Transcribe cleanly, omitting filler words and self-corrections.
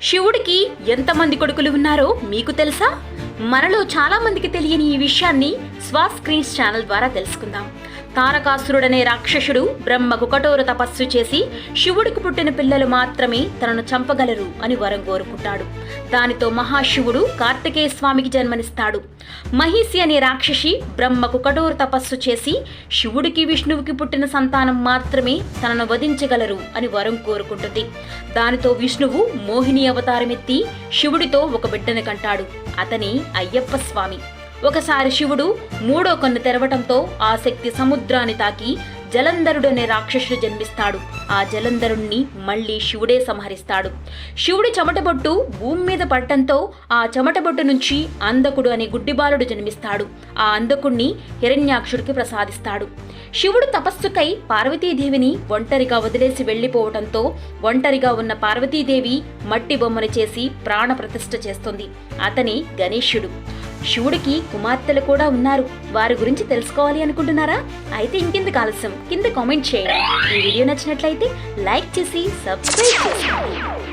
శివుడికి ఎంతమంది కొడుకులు ఉన్నారో మీకు తెలుసా? మనలో చాలా మందికి తెలియని ఈ విషయాన్ని స్క్రీన్స్ ఛానల్ ద్వారా తెలుసుకుందాం. తారకాసురుడనే రాక్షసుడు బ్రహ్మకు కఠోర తపస్సు చేసి శివుడికి పుట్టిన పిల్లలు మాత్రమే తనను చంపగలరు అని వరం కోరుకుంటాడు. దానితో మహాశివుడు కార్తికేయ స్వామికి జన్మనిస్తాడు. మహిషి అనే రాక్షసి బ్రహ్మకు కఠోర తపస్సు చేసి శివుడికి విష్ణువుకి పుట్టిన సంతానం మాత్రమే తనను వధించగలరు అని వరం కోరుకుంటుంది. దానితో విష్ణువు మోహిని అవతారమెత్తి శివుడితో ఒక బిడ్డను కంటాడు. అతని అయ్యప్ప స్వామి. ఒకసారి శివుడు మూడో కన్ను తెరవటంతో ఆ శక్తి సముద్రాన్ని తాకి జలంధరుడు అనే రాక్షసుడు జన్మిస్తాడు. ఆ జలంధరుణ్ణి మళ్లీ శివుడే సంహరిస్తాడు. శివుడి చెమటబొట్టు భూమి మీద పడటంతో ఆ చెమటబొట్టు నుంచి అంధకుడు అనే గుడ్డిబాలుడు జన్మిస్తాడు. ఆ అంధకుణ్ణి హిరణ్యాక్షుడికి ప్రసాదిస్తాడు. శివుడు తపస్సుకై పార్వతీదేవిని ఒంటరిగా వదిలేసి వెళ్లిపోవటంతో ఒంటరిగా ఉన్న పార్వతీదేవి మట్టి బొమ్మను చేసి ప్రాణ ప్రతిష్ఠ చేస్తుంది. అతని గణేశుడు. శివుడికి కుమార్తెలు కూడా ఉన్నారు. వారి గురించి తెలుసుకోవాలి అనుకుంటున్నారా? అయితే ఇంకెందుకు ఆలస్యం, కింద కామెంట్ చేయండి. ఈ వీడియో నచ్చినట్లయితే లైక్ చేసి సబ్స్క్రైబ్ చేసుకోండి.